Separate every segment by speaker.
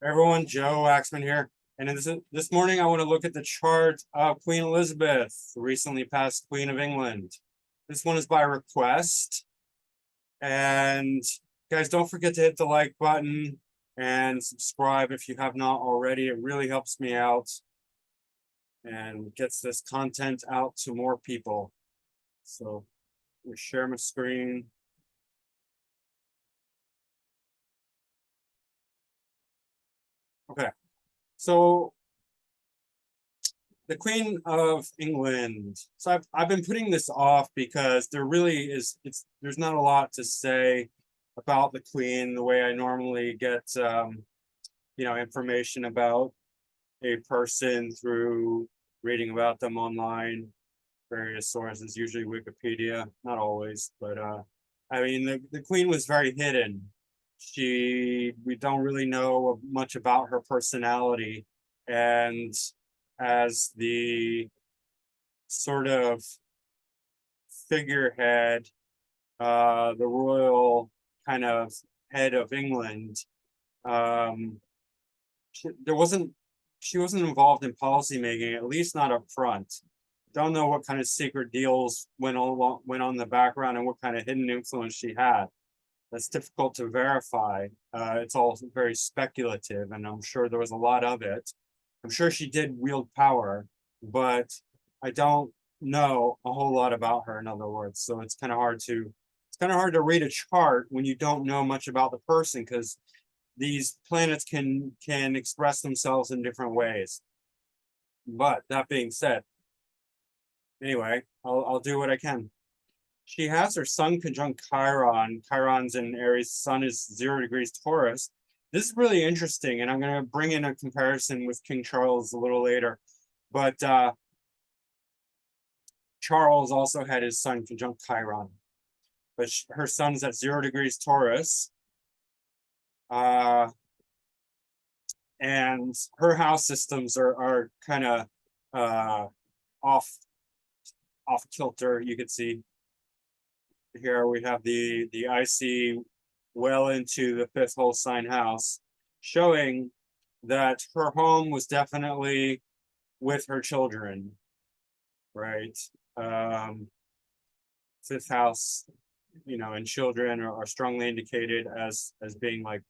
Speaker 1: Everyone, Joe Waxman here. And this morning, I want to look at the chart of Queen Elizabeth, the recently passed Queen of England. This one is by request. And guys, don't forget to hit the like button and subscribe if you have not already. It really helps me out and gets this content out to more people. So we share my screen. Okay, so the Queen of England. So I've been putting this off because there's not a lot to say about the Queen the way I normally get information about a person through reading about them online, various sources, usually Wikipedia, not always, but I mean the Queen was very hidden. We don't really know much about her personality, and as the sort of figurehead, the royal kind of head of England. There wasn't She wasn't involved in policy making, at least not up front. Don't know what kind of secret deals went on in the background and what kind of hidden influence she had. That's difficult to verify. It's all very speculative, and I'm sure there was a lot of it. I'm sure she did wield power, but I don't know a whole lot about her, in other words. So it's kind of hard to read a chart when you don't know much about the person, because these planets can express themselves in different ways. But that being said, anyway, I'll do what I can. She has her sun conjunct Chiron. Chiron's in Aries, sun is 0 degrees Taurus. This is really interesting, and I'm going to bring in a comparison with King Charles a little later. But Charles also had his sun conjunct Chiron, but her sun's at 0 degrees Taurus. And her house systems are kind of off kilter. You can see here we have the IC well into the 5th whole sign house, showing that her home was definitely with her children, right? 5th house, and children are strongly indicated as being like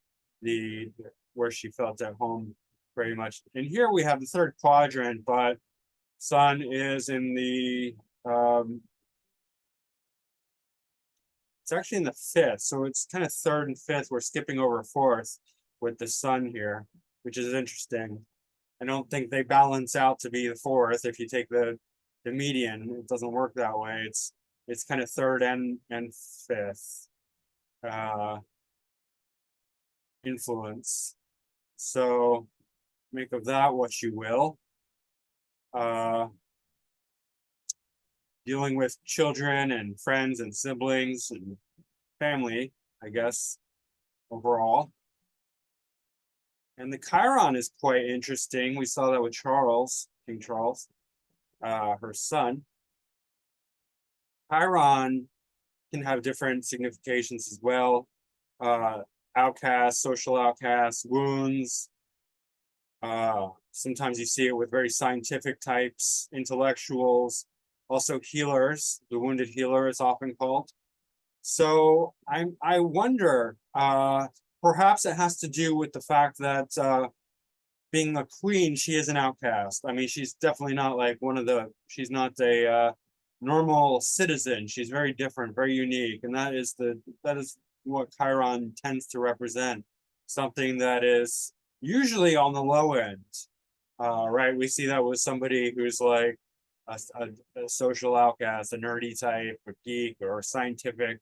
Speaker 1: the where she felt at home very much. And here we have the 3rd quadrant, but sun is in the it's actually in the 5th, so it's kind of 3rd and 5th. We're skipping over 4th with the sun here, which is interesting. I don't think they balance out to be the 4th. If you take the median, it doesn't work that way. It's kind of 3rd and 5th influence. So make of that what you will. Dealing with children and friends and siblings and family, I guess, overall. And the Chiron is quite interesting. We saw that with Charles, King Charles, her son. Chiron can have different significations as well. Outcasts, social outcasts, wounds. Sometimes you see it with very scientific types, intellectuals, also healers. The wounded healer is often called. So I wonder, perhaps it has to do with the fact that being the queen, she is an outcast. I mean, she's definitely not like she's not a normal citizen. She's very different, very unique, and that is what Chiron tends to represent. Something that is usually on the low end, right? We see that with somebody who's like a social outcast, a nerdy type, a geek, or a scientific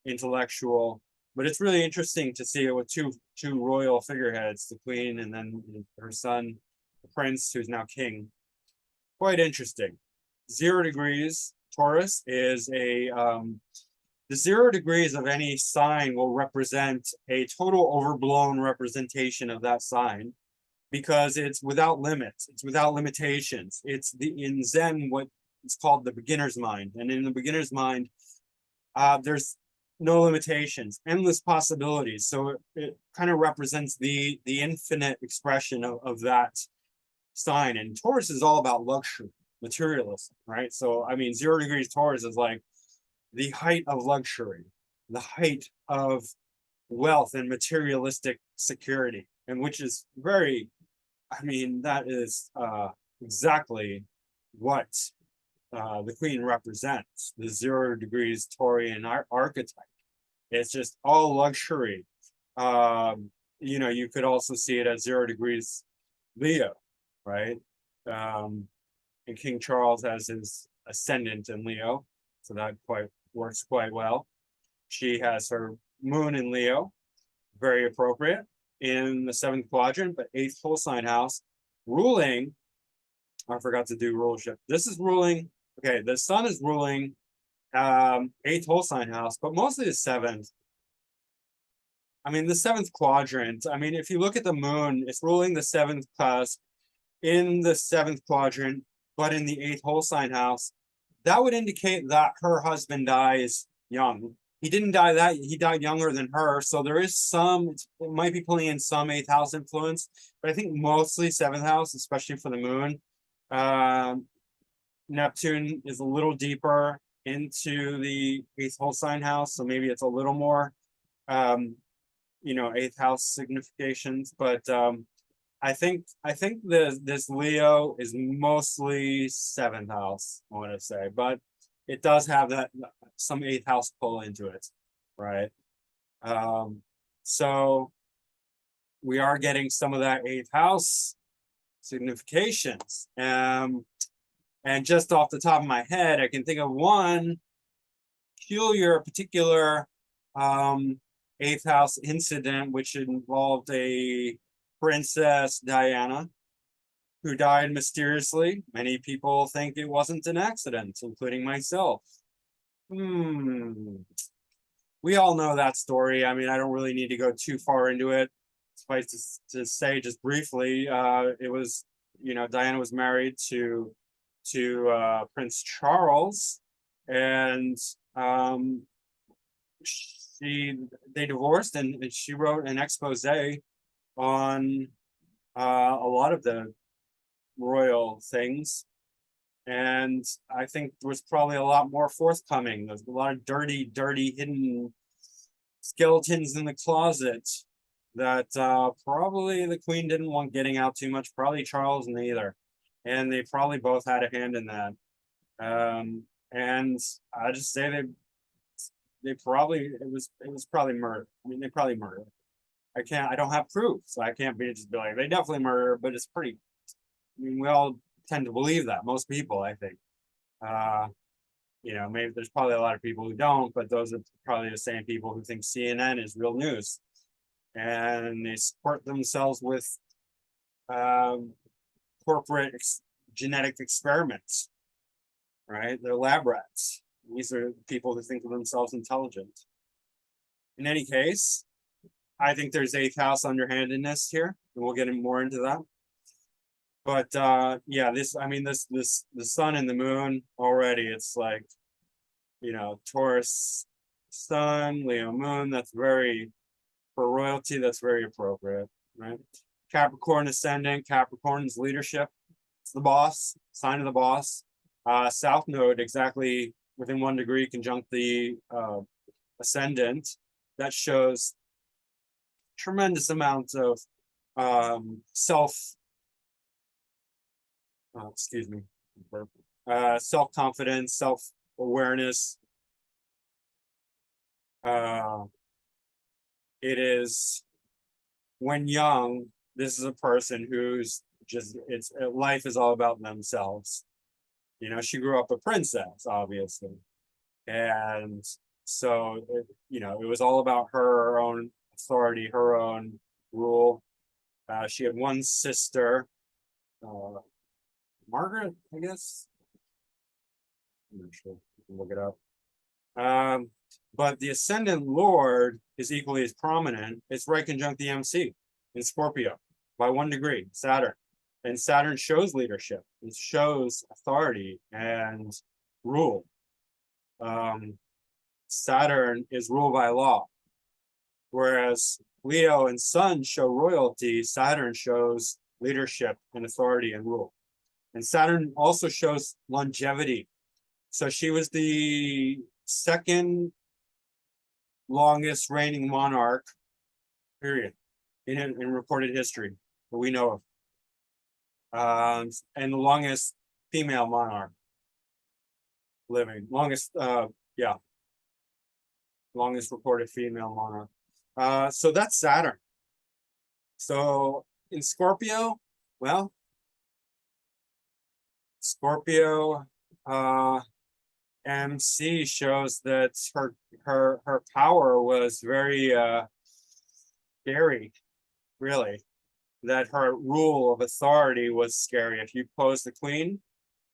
Speaker 1: intellectual. But it's really interesting to see it with two royal figureheads, the queen and then her son, the prince, who's now king. Quite interesting. 0 degrees Taurus is the 0 degrees of any sign will represent a total overblown representation of that sign, because it's without limits, it's without limitations. It's in Zen what it's called the beginner's mind, and in the beginner's mind, there's no limitations, endless possibilities. So it kind of represents the infinite expression of that sign. And Taurus is all about luxury, materialism, right? So I mean, 0 degrees Taurus is like the height of luxury, the height of wealth and materialistic security, and which is very, I mean, that is exactly what the Queen represents, the 0 degrees Taurian archetype. It's just all luxury. You know, you could also see it as 0 degrees Leo, right? And King Charles has his ascendant in Leo, so that quite works quite well. She has her moon in Leo, very appropriate in the 7th quadrant, but 8th full sign house, ruling. I forgot to do rulership. This is ruling. Okay, the sun is ruling 8th whole sign house, but mostly the 7th. I mean, the 7th quadrant. I mean, if you look at the moon, it's ruling the 7th cusp in the 7th quadrant, but in the 8th whole sign house. That would indicate that her husband dies young. He didn't die that, he died younger than her. So there is some, it might be pulling in some 8th house influence, but I think mostly 7th house, especially for the moon. Neptune is a little deeper into the 8th whole sign house, so maybe it's a little more, you know, 8th house significations. But I think this Leo is mostly 7th house, I want to say, but it does have that some 8th house pull into it, right? So we are getting some of that 8th house significations. And just off the top of my head, I can think of one particular 8th house incident, which involved a Princess Diana who died mysteriously. Many people think it wasn't an accident, including myself. We all know that story. I mean, I don't really need to go too far into it. Suffice to say, just briefly, it was, you know, Diana was married to Prince Charles, and they divorced, and she wrote an expose on a lot of the royal things. And I think there was probably a lot more forthcoming. There's a lot of dirty hidden skeletons in the closet that probably the Queen didn't want getting out too much, probably Charles neither. And they probably both had a hand in that. And I just say they probably, it was probably murder. I mean, they probably murdered. I don't have proof, so I can't just be like, they definitely murder, but it's pretty, I mean, we all tend to believe that, most people, I think. You know, maybe there's probably a lot of people who don't, but those are probably the same people who think CNN is real news. And they support themselves with corporate genetic experiments, right? They're lab rats. These are people who think of themselves intelligent. In any case, I think there's 8th house underhandedness here, and we'll get more into that. But yeah, the sun and the moon already, it's like, you know, Taurus sun, Leo moon, that's very, for royalty, that's very appropriate, right? Capricorn ascendant, Capricorn's leadership. It's the boss, sign of the boss. South node exactly within 1 degree conjunct the ascendant. That shows tremendous amounts of self-confidence, self-awareness. It is, when young, this is a person who's just, life is all about themselves. You know, she grew up a princess, obviously. And so, you know, it was all about her own authority, her own rule. She had one sister, Margaret, I guess. I'm not sure. You can look it up. But the ascendant lord is equally as prominent. It's right conjunct the MC in Scorpio by 1 degree, Saturn. And Saturn shows leadership. It shows authority and rule. Saturn is ruled by law. Whereas Leo and Sun show royalty, Saturn shows leadership and authority and rule. And Saturn also shows longevity. So she was the second longest reigning monarch, period, in recorded history that we know of. And the longest female monarch living, longest recorded female monarch. So that's Saturn. So in Scorpio, well, Scorpio MC shows that her power was very scary, really. That her rule of authority was scary. If you pose the queen,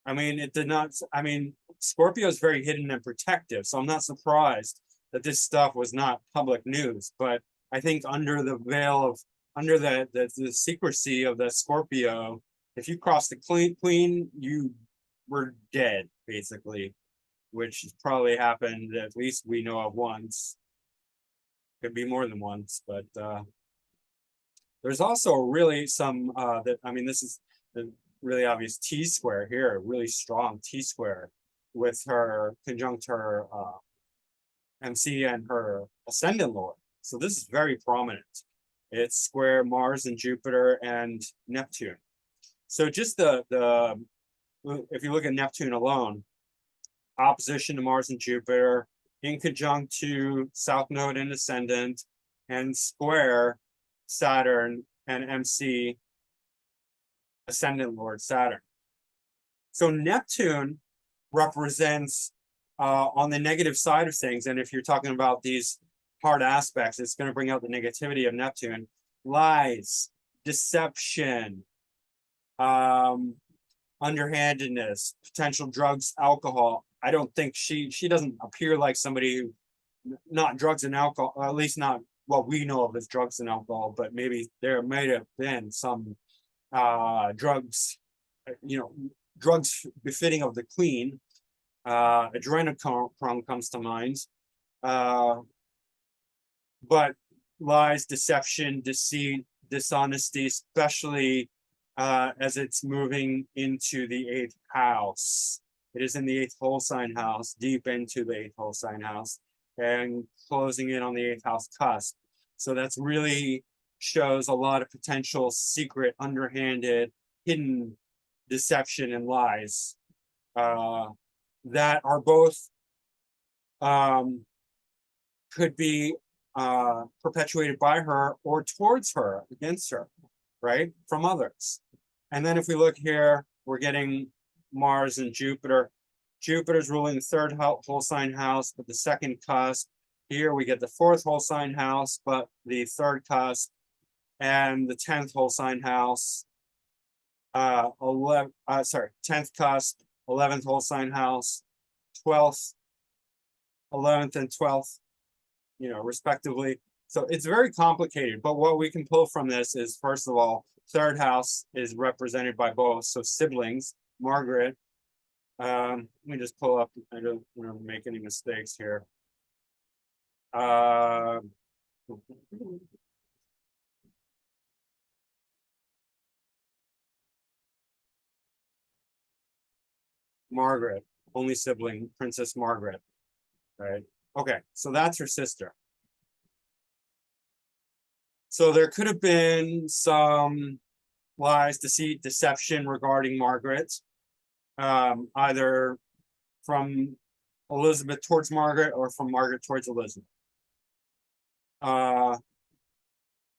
Speaker 1: I mean, it did not. I mean, Scorpio is very hidden and protective, so I'm not surprised that this stuff was not public news. But I think under the veil of the secrecy of the Scorpio, if you crossed the queen, you were dead, basically, which probably happened, at least we know of, once. Could be more than once, but there's also really some that, I mean, this is the really obvious T square here, really strong T square with her conjunct her MC and her ascendant lord. So this is very prominent. It's square Mars and Jupiter and Neptune. So just if you look at Neptune alone, opposition to Mars and Jupiter, in conjunct to South Node and Ascendant, and square Saturn and MC, Ascendant Lord Saturn. So Neptune represents on the negative side of things, and if you're talking about these hard aspects, it's going to bring out the negativity of Neptune: lies, deception, underhandedness, potential drugs, alcohol. I don't think she doesn't appear like somebody who, not drugs and alcohol, or at least not what we know of as drugs and alcohol, but maybe there might have been some drugs, drugs befitting of the queen. Adrenochrome comes to mind. But lies, deception, deceit, dishonesty, especially as it's moving into the 8th house. It is in the 8th whole sign house, deep into the 8th whole sign house, and closing in on the 8th house cusp. So that's really shows a lot of potential secret, underhanded, hidden deception and lies that are both could be perpetuated by her or towards her, against her, right, from others. And then if we look here, we're getting Mars and Jupiter. Jupiter's ruling the 3rd whole sign house, but the 2nd cusp. Here we get the 4th whole sign house, but the 3rd cusp, and the 10th whole sign house. 10th cusp, 11th whole sign house, 12th, 11th, and 12th, respectively. So it's very complicated, but what we can pull from this is, first of all, 3rd house is represented by both. So siblings, Margaret. Let me just pull up. I don't want to make any mistakes here. Margaret, only sibling, Princess Margaret, right? Okay, so that's her sister. So there could have been some lies, deceit, deception regarding Margaret, either from Elizabeth towards Margaret or from Margaret towards Elizabeth.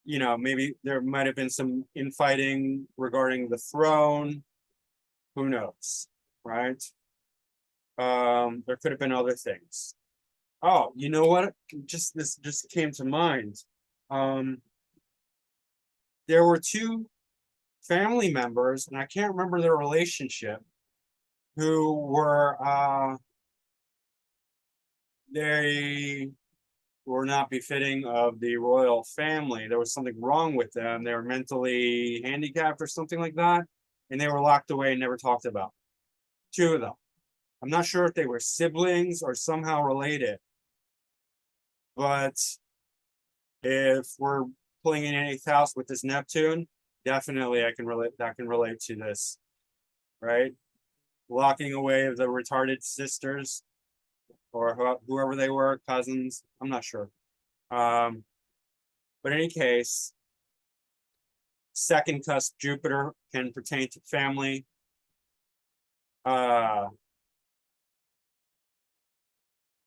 Speaker 1: Maybe there might have been some infighting regarding the throne. Who knows, right? There could have been other things. Oh, you know what? This just came to mind. There were 2 family members, and I can't remember their relationship, who were they were not befitting of the royal family. There was something wrong with them. They were mentally handicapped or something like that, and they were locked away and never talked about. 2 of them. I'm not sure if they were siblings or somehow related, But if we're pulling in 8th house with this Neptune, definitely I can relate, that can relate to this, right? Locking away the retarded sisters or whoever they were, cousins, I'm not sure. But in any case, second cusp Jupiter can pertain to family.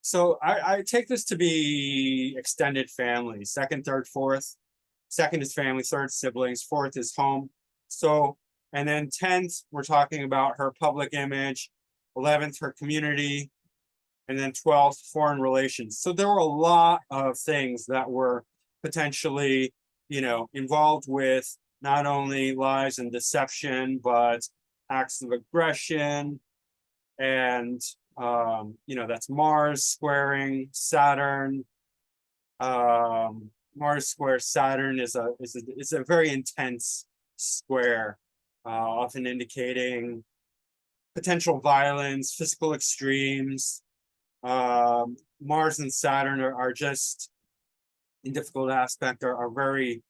Speaker 1: So I take this to be extended family, second, third, fourth. Second is family, third siblings, fourth is home. So, and then 10th, we're talking about her public image, 11th, her community, and then 12th, foreign relations. So there were a lot of things that were potentially, involved with not only lies and deception, but acts of aggression. And, that's Mars squaring Saturn. Mars square Saturn is a very intense square, often indicating potential violence, physical extremes. Mars and Saturn are just in difficult aspect are very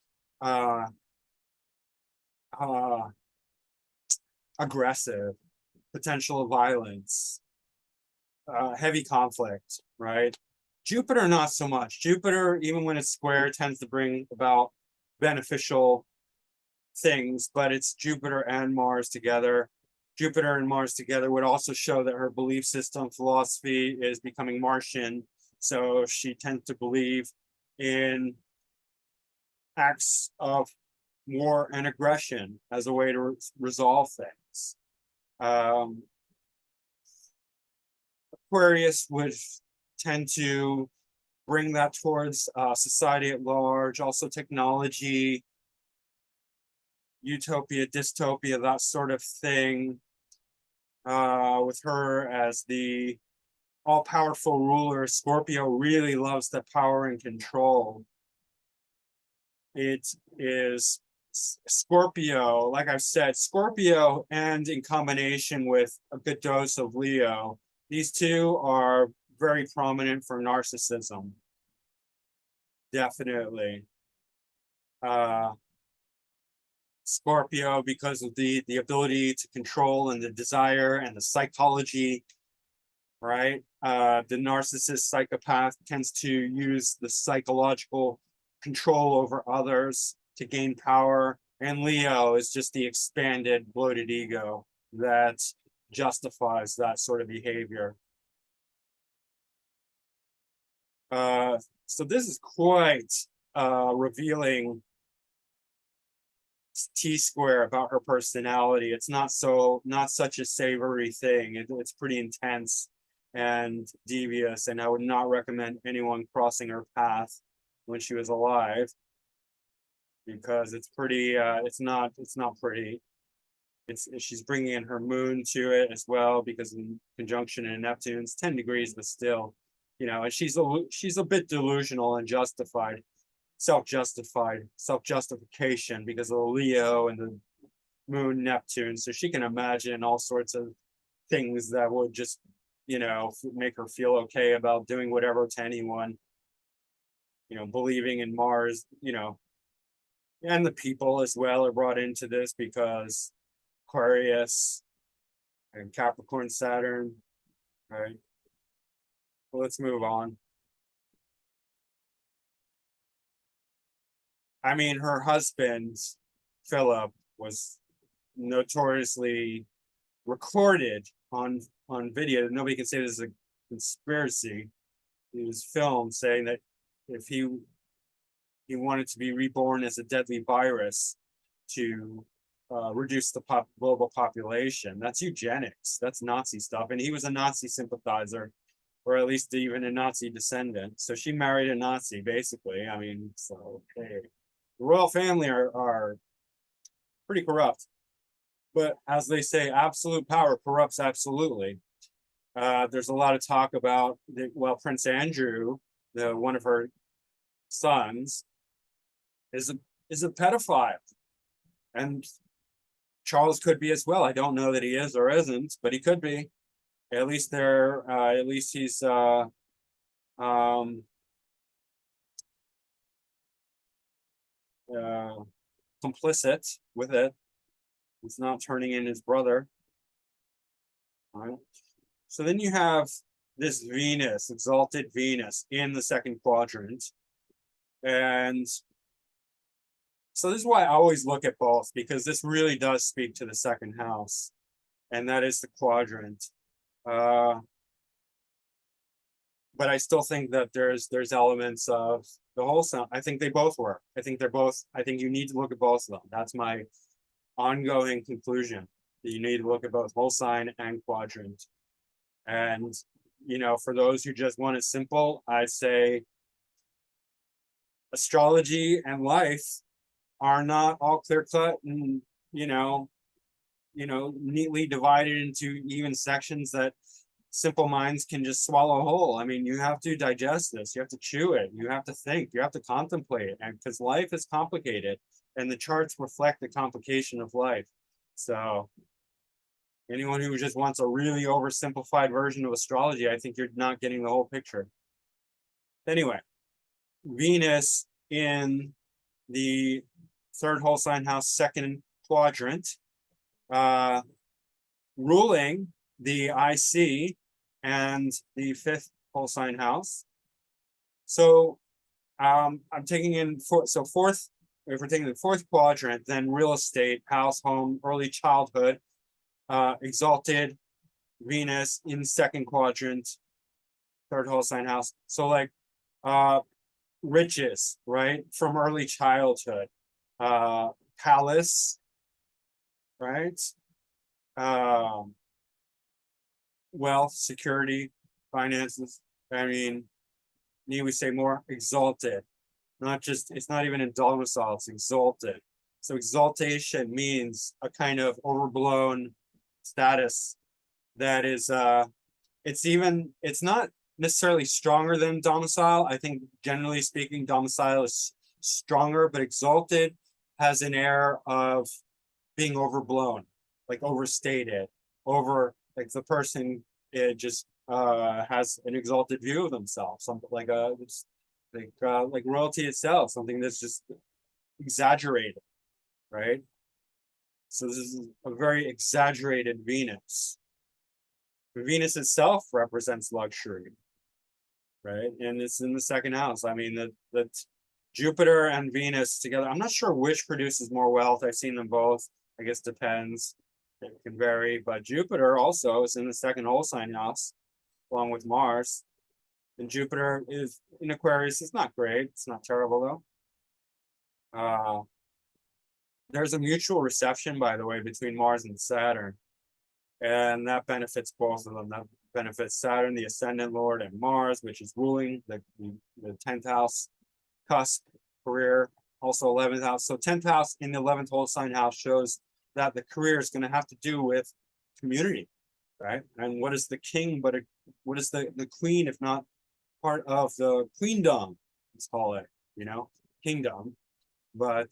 Speaker 1: uh, aggressive, potential violence, heavy conflict, right? Jupiter, not so much. Jupiter, even when it's square, tends to bring about beneficial things, but it's Jupiter and Mars together. Jupiter and Mars together would also show that her belief system, philosophy is becoming Martian. So she tends to believe in acts of war and aggression as a way to resolve things. Aquarius would tend to bring that towards society at large, also technology, utopia, dystopia, that sort of thing. With her as the all-powerful ruler, Scorpio really loves the power and control. It is Scorpio, like I've said, Scorpio, and in combination with a good dose of Leo, these two are very prominent for narcissism. Definitely. Scorpio, because of the ability to control and the desire and the psychology, right? The narcissist psychopath tends to use the psychological control over others to gain power. And Leo is just the expanded, bloated ego that justifies that sort of behavior. So this is quite revealing T-square about her personality. It's not such a savory thing. It's pretty intense and devious, and I would not recommend anyone crossing her path when she was alive, because it's pretty it's not pretty. She's bringing in her moon to it as well, because in conjunction in Neptune's 10 degrees, but still, and she's a bit delusional and justified, self-justification because of the Leo and the moon Neptune. So she can imagine all sorts of things that would just, make her feel okay about doing whatever to anyone, believing in Mars, and the people as well are brought into this because Aquarius and Capricorn Saturn. All right. Well, let's move on. I mean, her husband, Philip, was notoriously recorded on video. Nobody can say this is a conspiracy. He was filmed saying that if he wanted to be reborn as a deadly virus to reduce the global population. That's eugenics. That's Nazi stuff. And he was a Nazi sympathizer, or at least even a Nazi descendant. So she married a Nazi, basically. I mean, so okay. The royal family are pretty corrupt. But as they say, absolute power corrupts absolutely. There's a lot of talk about Prince Andrew, one of her sons, is a pedophile, and Charles could be as well. I don't know that he is or isn't, but he could be. At least he's complicit with it. He's not turning in his brother. All right. So then you have this Venus, exalted Venus in the second quadrant. And so this is why I always look at both, because this really does speak to the second house, and that is the quadrant. But I still think that there's elements of the whole sign. I think they both work. I think they're both. I think you need to look at both of them. That's my ongoing conclusion. You need to look at both whole sign and quadrant. And for those who just want it simple, I say astrology and life are not all clear cut and neatly divided into even sections that simple minds can just swallow whole. I mean, you have to digest this, you have to chew it, you have to think, you have to contemplate it, and because life is complicated and the charts reflect the complication of life. So anyone who just wants a really oversimplified version of astrology, I think you're not getting the whole picture. Anyway, Venus in the third whole sign house, second quadrant, ruling the IC and the fifth whole sign house. So I'm taking in fourth. If we're taking the fourth quadrant, then real estate, house, home, early childhood, exalted Venus in second quadrant, third whole sign house. So like riches, right, from early childhood, palace, right, wealth, security, finances. I mean, need we say more? Exalted, not just, it's not even in domicile, it's exalted. So exaltation means a kind of overblown status that is it's not necessarily stronger than domicile. I think generally speaking, domicile is stronger, but exalted has an air of being overblown, like overstated, like the person just has an exalted view of themselves, something like like royalty itself, something that's just exaggerated, right? So this is a very exaggerated Venus. Venus itself represents luxury, right? And it's in the second house. I mean, that Jupiter and Venus together, I'm not sure which produces more wealth. I've seen them both. I guess depends. It can vary, but Jupiter also is in the second whole sign house, along with Mars. And Jupiter is in Aquarius. It's not great. It's not terrible though. There's a mutual reception, by the way, between Mars and Saturn, and that benefits both of them. That benefits Saturn, the ascendant lord, and Mars, which is ruling the 10th house, cusp, career, also 11th house. So 10th house in the 11th whole sign house shows that the career is going to have to do with community, right? And what is the king, but what is the queen, if not part of the queendom, let's call it, kingdom, but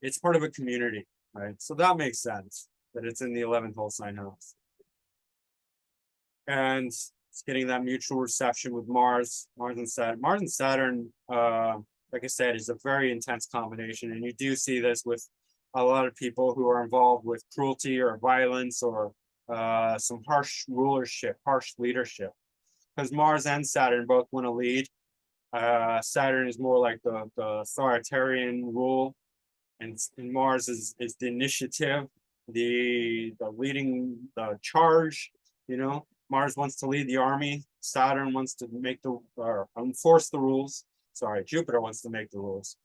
Speaker 1: it's part of a community, right? So that makes sense that it's in the 11th whole sign house. And it's getting that mutual reception with Mars and Saturn. Mars and Saturn, like I said, is a very intense combination. And you do see this with a lot of people who are involved with cruelty or violence or some harsh rulership, harsh leadership. Because Mars and Saturn both want to lead. Saturn is more like the authoritarian rule, and Mars is the initiative, the leading the charge. Mars wants to lead the army. Saturn wants to make or enforce the rules. Sorry, Jupiter wants to make the rules.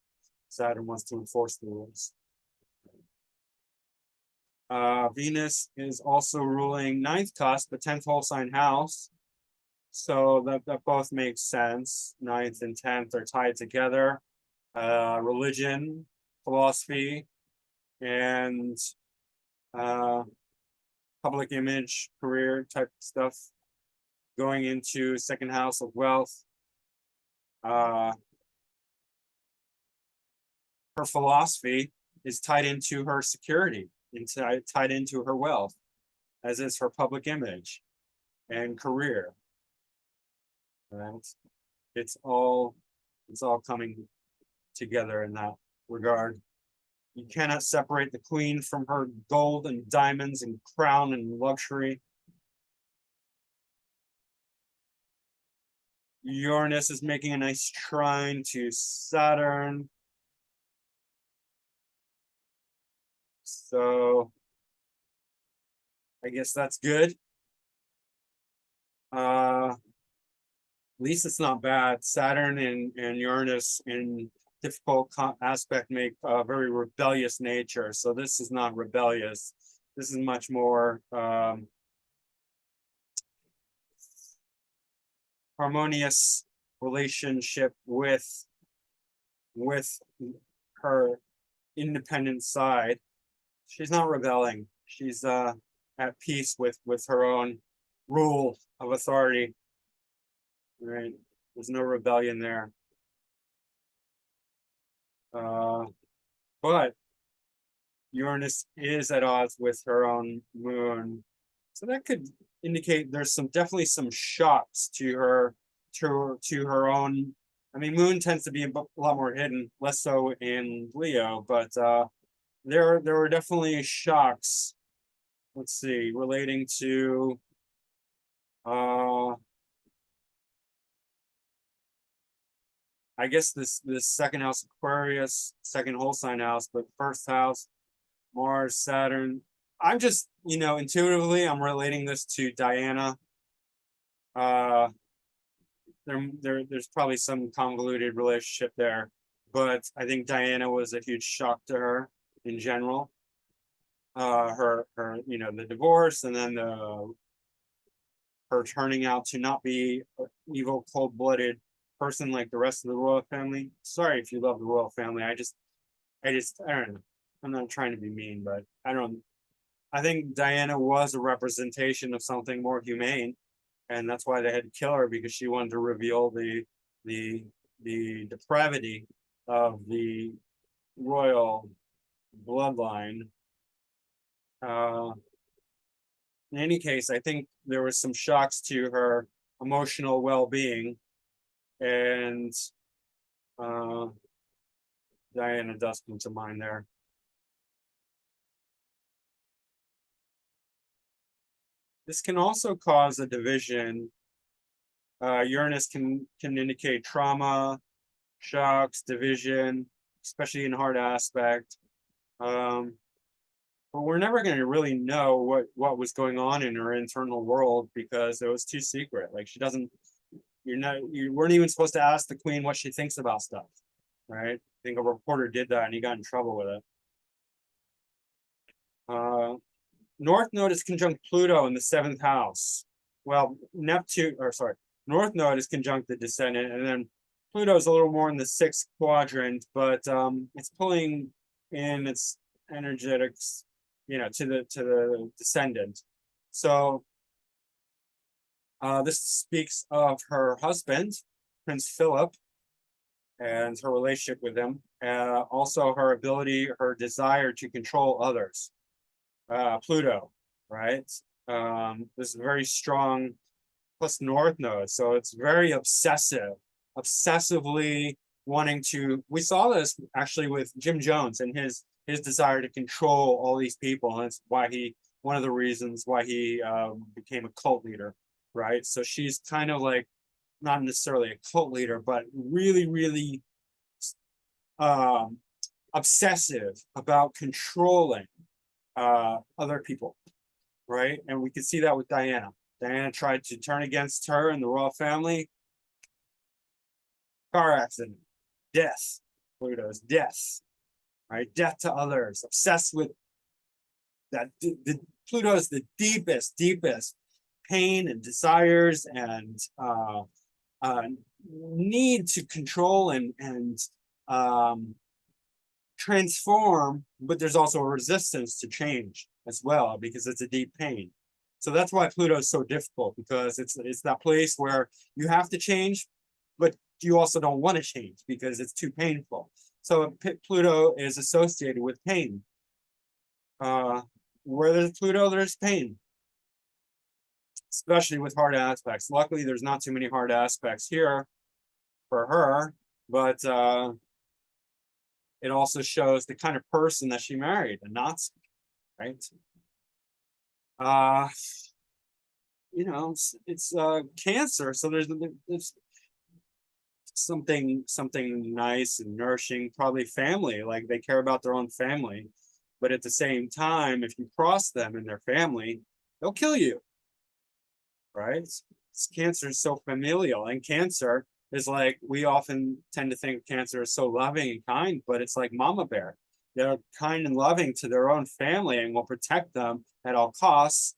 Speaker 1: Saturn wants to enforce the rules. Venus is also ruling 9th cusp, the 10th whole sign house. So that both makes sense. 9th and 10th are tied together. Religion, philosophy, and public image, career type stuff, going into second house of wealth. Her philosophy is tied into her security, tied into her wealth, as is her public image and career. Right? It's all coming together in that regard. You cannot separate the queen from her gold and diamonds and crown and luxury. Uranus is making a nice trine to Saturn. So I guess that's good. At least it's not bad. Saturn and Uranus in difficult aspect make a very rebellious nature. So this is not rebellious. This is much more harmonious relationship with her independent side. She's not rebelling. She's at peace with her own rule of authority. Right? There's no rebellion there. But Uranus is at odds with her own moon, so that could indicate there's definitely some shocks to her own. I mean, moon tends to be a lot more hidden, less so in Leo, but there were definitely shocks. Let's see, relating to I guess this second house, Aquarius, second whole sign house, but first house, Mars, Saturn. I'm just, intuitively, I'm relating this to Diana. There's probably some convoluted relationship there, but I think Diana was a huge shock to her in general. Her, the divorce, and then her turning out to not be an evil, cold-blooded person like the rest of the royal family. Sorry if you love the royal family. I don't know. I'm not trying to be mean, but I think Diana was a representation of something more humane, and that's why they had to kill her, because she wanted to reveal the depravity of the royal bloodline. In any case, I think there was some shocks to her emotional well-being, and Diana does come to mind there. This can also cause a division. Uranus can indicate trauma, shocks, division, especially in hard aspect. But we're never going to really know what was going on in her internal world, because it was too secret. Like, she doesn't. You weren't even supposed to ask the queen what she thinks about stuff, right? I think a reporter did that and he got in trouble with it. North Node is conjunct Pluto in the 7th house. Well, North Node is conjunct the descendant, and then Pluto is a little more in the 6th quadrant, but it's pulling in its energetics, to the descendant. So this speaks of her husband, Prince Philip, and her relationship with him. Also her ability, her desire to control others. Pluto, right? This is very strong, plus North Node, so it's very obsessively wanting to. We saw this actually with Jim Jones and his desire to control all these people, and that's why one of the reasons why he became a cult leader, right? So she's kind of like, not necessarily a cult leader, but really, really obsessive about controlling other people, right? And we could see that with Diana. Diana tried to turn against her and the royal family. Car accident, death. Pluto's death, right? Death to others. Obsessed with that. Pluto is the deepest pain and desires and need to control and transform, but there's also a resistance to change as well, because it's a deep pain. So that's why Pluto is so difficult, because it's that place where you have to change, but you also don't want to change because it's too painful. So Pluto is associated with pain. Where there's Pluto, there's pain, especially with hard aspects. Luckily, there's not too many hard aspects here for her, but it also shows the kind of person that she married, a Nazi, right? Uh, it's Cancer, so there's something nice and nourishing, probably family, like they care about their own family. But at the same time, if you cross them in their family, they'll kill you, right? Cancer is so familial, and Cancer is like, we often tend to think Cancer is so loving and kind, but it's like mama bear. They're kind and loving to their own family and will protect them at all costs.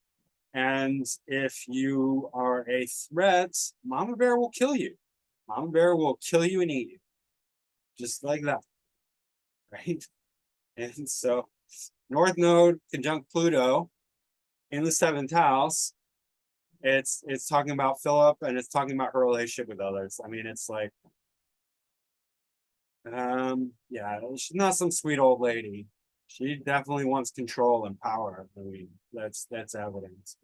Speaker 1: And if you are a threat, mama bear will kill you. Mama bear will kill you and eat you, just like that, right? And so North Node conjunct Pluto in the seventh house, it's talking about Philip, and it's talking about her relationship with others. I mean, it's like, yeah, she's not some sweet old lady. She definitely wants control and power. I mean, that's evident.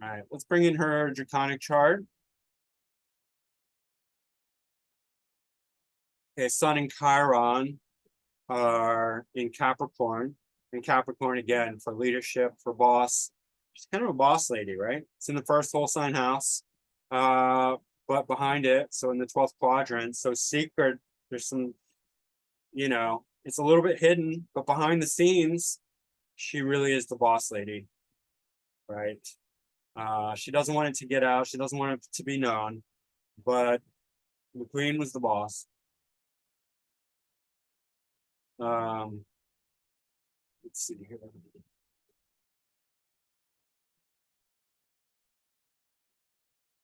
Speaker 1: All right, let's bring in her draconic chart. Okay, Sun and Chiron are in Capricorn. And Capricorn, again, for leadership, for boss. She's kind of a boss lady, right? It's in the first whole sign house, but behind it, so in the 12th quadrant, so secret, there's some, it's a little bit hidden, but behind the scenes, she really is the boss lady, right? She doesn't want it to get out. She doesn't want it to be known, but the queen was the boss. Let's see here.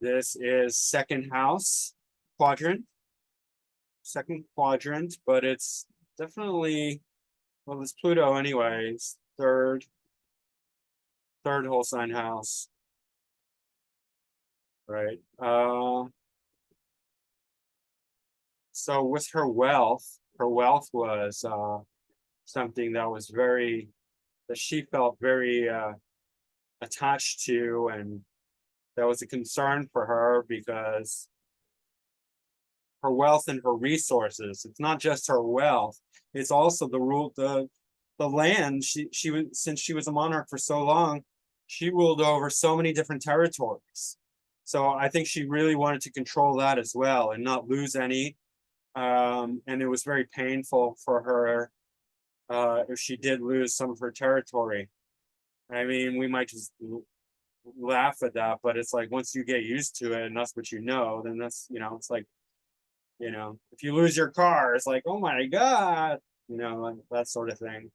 Speaker 1: This is second house quadrant, but it's definitely, well, it's Pluto anyways, third whole sign house, right? So with her wealth was something that was that she felt very attached to, and that was a concern for her, because her wealth and her resources, it's not just her wealth, it's also the land. She was, since she was a monarch for so long, she ruled over so many different territories. So I think she really wanted to control that as well and not lose any. And it was very painful for her if she did lose some of her territory. I mean, we might just laugh at that, but it's like, once you get used to it and that's what then that's, it's like, if you lose your car, it's like, oh my God, that sort of thing.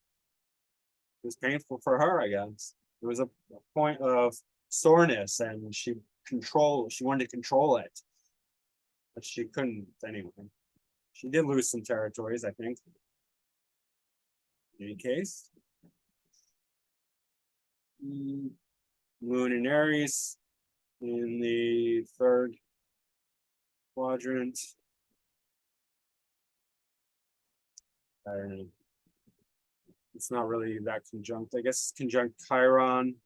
Speaker 1: It was painful for her, I guess. It was a point of soreness, and she wanted to control it, but she couldn't anyway. She did lose some territories, I think. In any case, Moon in Aries in the third quadrant. I don't know. It's not really that conjunct. I guess it's conjunct Chiron.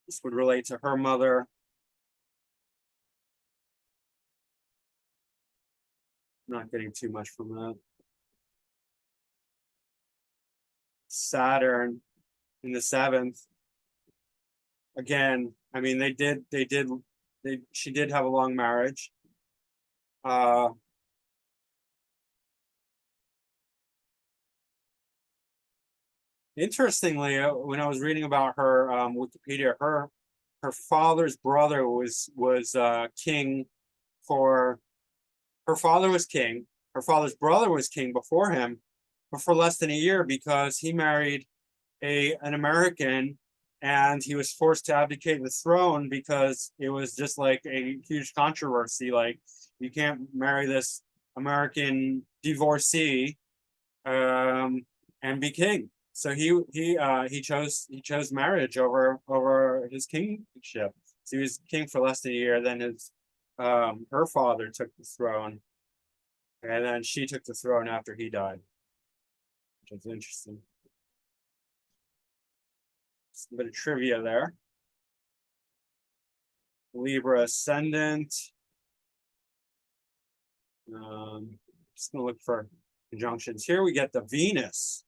Speaker 1: This would relate to her mother. Not getting too much from that. Saturn in the seventh. Again, I mean, she did have a long marriage. Interestingly, when I was reading about her Wikipedia, her father's brother was king for her father was king. Her father's brother was king before him, but for less than a year, because he married an American, and he was forced to abdicate the throne because it was just like a huge controversy. Like, you can't marry this American divorcee and be king. So he chose marriage over his kingship. So he was king for less than a year. Then her father took the throne, and then she took the throne after he died, which is interesting. Just a bit of trivia there. Libra ascendant. Just gonna look for conjunctions. Here we get the Venus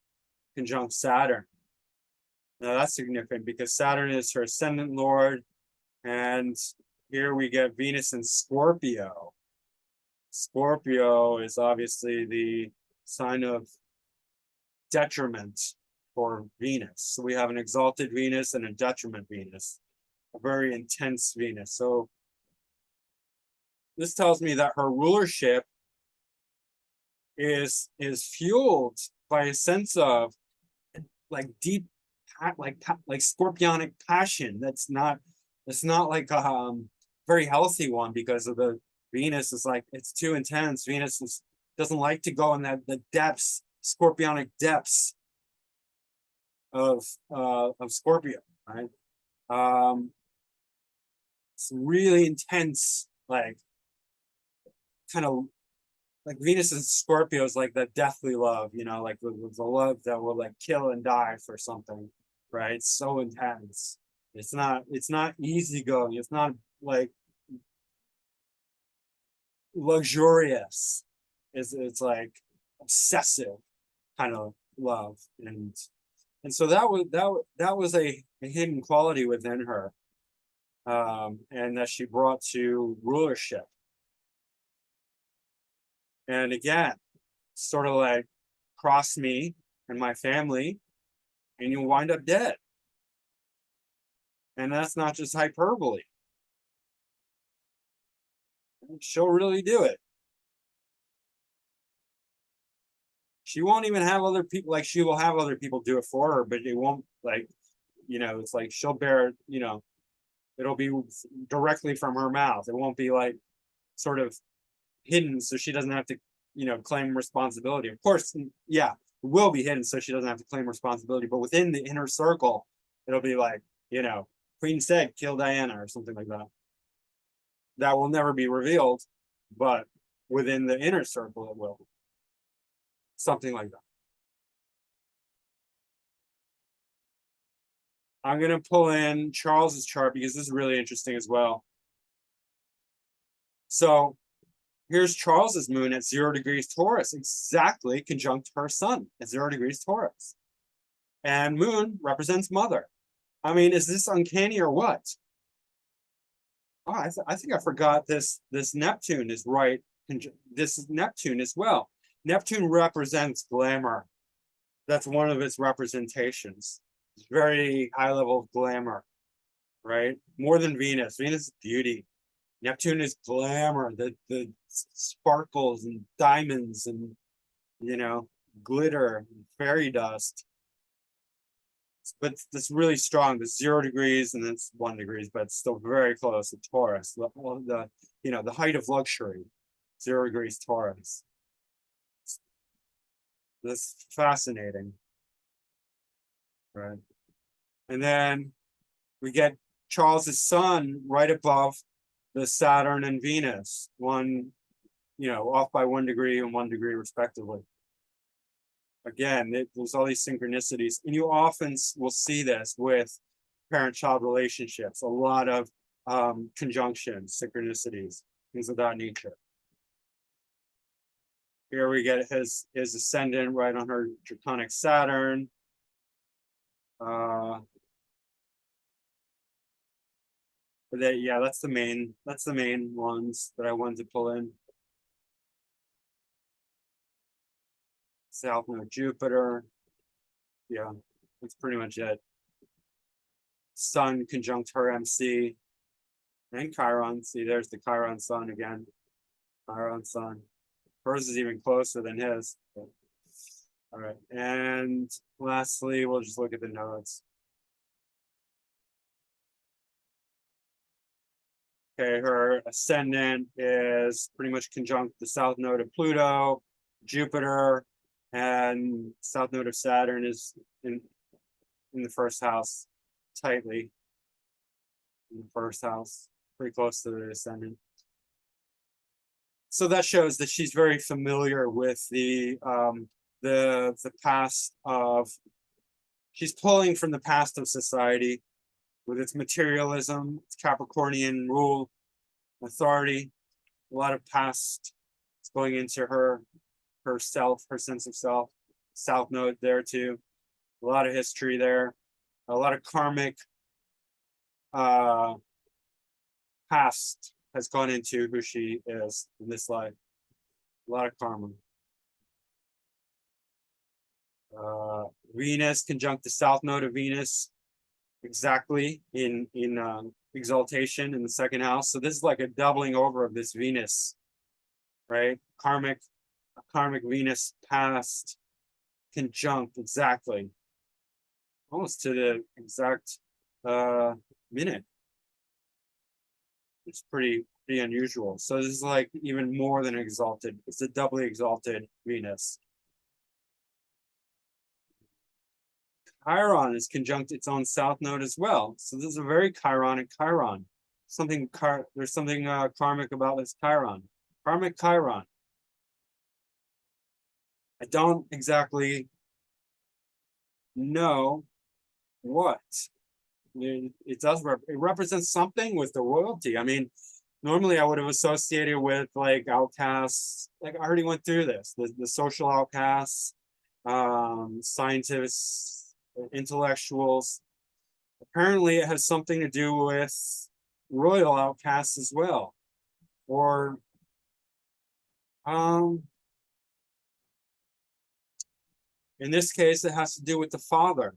Speaker 1: conjunct Saturn. Now that's significant because Saturn is her ascendant lord, and here we get Venus in Scorpio. Scorpio is obviously the sign of detriment for Venus. So we have an exalted Venus and a detriment Venus, a very intense Venus. So this tells me that her rulership is fueled by a sense of like deep, like scorpionic passion. That's not like a very healthy one, because of the Venus is like, it's too intense. Venus doesn't like to go in the depths, scorpionic depths of Scorpio, right? It's really intense, like kind of like Venus and Scorpio is like the deathly love, you know, like the love that will like kill and die for something, right? It's so intense. It's not easygoing. It's not like luxurious. It's like obsessive kind of love, and so that was a hidden quality within her, and that she brought to rulership. And again, sort of like cross me and my family, and you wind up dead. And that's not just hyperbole. She'll really do it. She won't even have other people, like she will have other people do it for her, but it won't, like, you know, it's like she'll bear, you know, it'll be directly from her mouth. It won't be like sort of hidden, so she doesn't have to, you know, claim responsibility. Of course, yeah, it will be hidden so she doesn't have to claim responsibility, but within the inner circle, it'll be like, you know, Queen said, kill Diana or something like that. That will never be revealed, but within the inner circle, it will. Something like that. I'm going to pull in Charles's chart because this is really interesting as well. So here's Charles's moon at 0 degrees Taurus, exactly conjunct her sun at 0 degrees Taurus. And moon represents mother. I mean, is this uncanny or what? Oh, I think I forgot this Neptune is right. This is Neptune as well. Neptune represents glamour. That's one of its representations. It's very high level of glamour, right? More than Venus. Venus is beauty. Neptune is glamour, the sparkles and diamonds and, you know, glitter, and fairy dust. But it's really strong. The 0 degrees and it's 1 degrees, but it's still very close to Taurus. The you know, the height of luxury, 0 degrees Taurus. That's fascinating, right? And then we get Charles's sun right above the Saturn and Venus, one, you know, off by 1 degree and 1 degree respectively. Again, there's all these synchronicities, and you often will see this with parent-child relationships. A lot of conjunctions, synchronicities, things of that nature. Here we get his ascendant right on her draconic Saturn. But yeah, that's the main ones that I wanted to pull in. South node Jupiter. Yeah, that's pretty much it. Sun conjunct her MC and Chiron. See, there's the Chiron sun again. Chiron sun. Hers is even closer than his. All right. And lastly, we'll just look at the nodes. Okay, her ascendant is pretty much conjunct the south node of Pluto, Jupiter, and south node of Saturn is in the first house, tightly in the first house, pretty close to the ascendant. So that shows that she's very familiar with the past of, she's pulling from the past of society with its materialism, its Capricornian rule, authority, a lot of past It's going into her self, her sense of self. South node there too. A lot of history there. A lot of karmic past has gone into who she is in this life. A lot of karma. Venus conjunct the south node of Venus exactly in exaltation in the second house. So this is like a doubling over of this Venus, right? Karmic Venus past conjunct exactly, almost to the exact minute. It's pretty unusual. So this is like even more than exalted. It's a doubly exalted Venus. Chiron is conjunct its own south node as well. So this is a very Chironic Chiron. There's something karmic about this Chiron. Karmic Chiron. I don't exactly know what. It does it represents something with the royalty. I mean, normally I would have associated with like outcasts. Like I already went through this. The social outcasts, scientists, intellectuals. Apparently, it has something to do with royal outcasts as well, or in this case, it has to do with the father,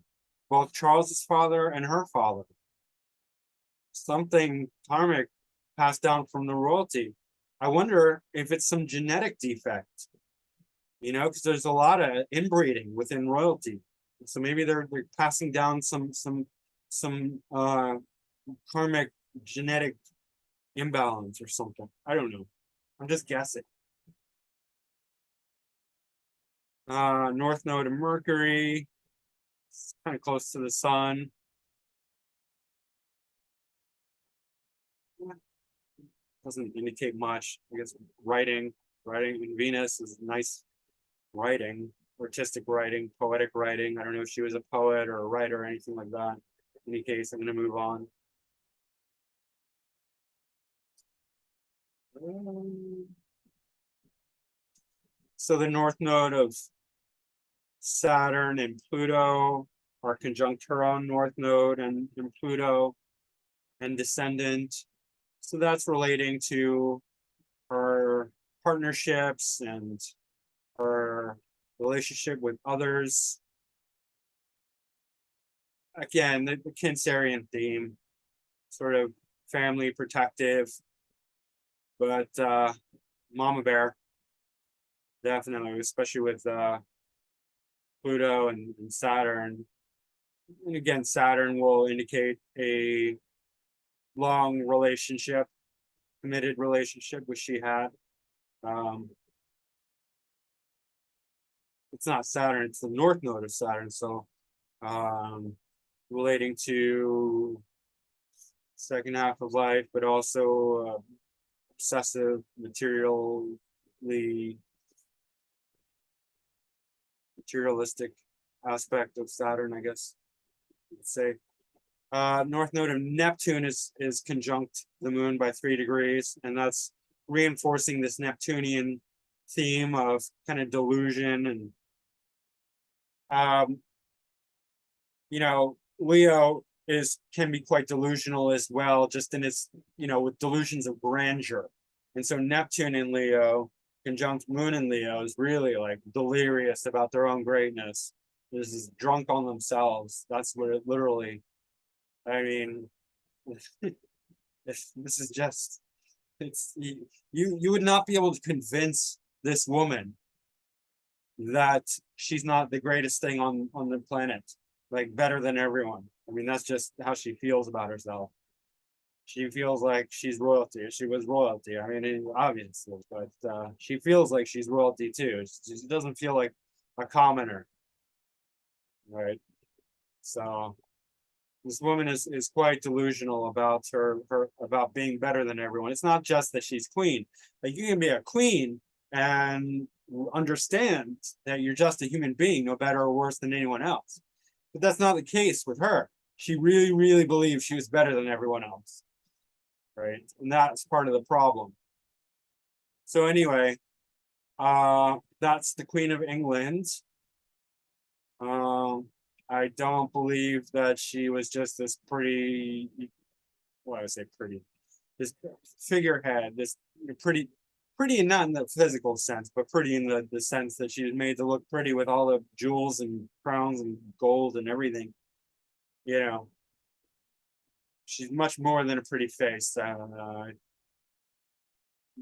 Speaker 1: both Charles's father and her father. Something karmic passed down from the royalty. I wonder if it's some genetic defect, you know, because there's a lot of inbreeding within royalty. So maybe they're passing down some karmic genetic imbalance or something. I don't know. I'm just guessing. North node of Mercury. It's kind of close to the sun. Doesn't indicate much. I guess writing in Venus is nice writing, artistic writing, poetic writing. I don't know if she was a poet or a writer or anything like that. In any case, I'm going to move on. So the north node of Saturn and Pluto are conjunct her own north node and Pluto and descendant. So that's relating to her partnerships and her relationship with others. Again, the Cancerian theme, sort of family protective, but mama bear, definitely, especially with Pluto and Saturn. And again, Saturn will indicate a long relationship, committed relationship, which she had. It's not Saturn, it's the north node of Saturn. So relating to second half of life, but also obsessive, materialistic aspect of Saturn, I guess you'd say. North node of Neptune is conjunct the moon by 3 degrees, and that's reinforcing this Neptunian theme of kind of delusion and you know, Leo can be quite delusional as well, just in its, you know, with delusions of grandeur. And so Neptune in Leo, conjunct Moon in Leo, is really like delirious about their own greatness. This is drunk on themselves. That's what it literally, I mean, this is just, it's, you would not be able to convince this woman that she's not the greatest thing on the planet, like better than everyone. I mean, that's just how she feels about herself. She feels like she's royalty. She was royalty. I mean, obviously, but she feels like she's royalty too. She doesn't feel like a commoner, right? So this woman is quite delusional about her about being better than everyone. It's not just that she's queen. Like you can be a queen and understand that you're just a human being, no better or worse than anyone else. But that's not the case with her. She really, really believes she was better than everyone else, right? And that's part of the problem. So anyway, That's the Queen of England. I don't believe that she was just this pretty, what do I say pretty, this figurehead, this pretty not in the physical sense, but pretty in the sense that she was made to look pretty with all the jewels and crowns and gold and everything. You know, she's much more than a pretty face. I'm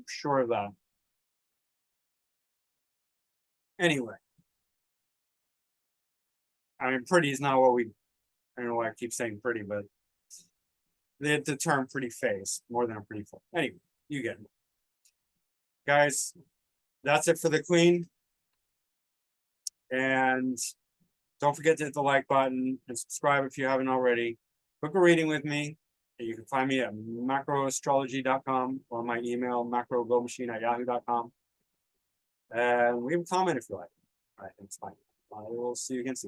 Speaker 1: sure of that. Anyway, I mean, pretty is not what we, I don't know why I keep saying pretty, but the term pretty face more than a pretty face. Anyway, you get it. Guys, that's it for the Queen. And don't forget to hit the like button and subscribe if you haven't already. Book a reading with me. You can find me at macroastrology.com or my email, macrogomachine@yahoo.com. And leave a comment if you like. All right, thanks. Bye. I will see you again soon.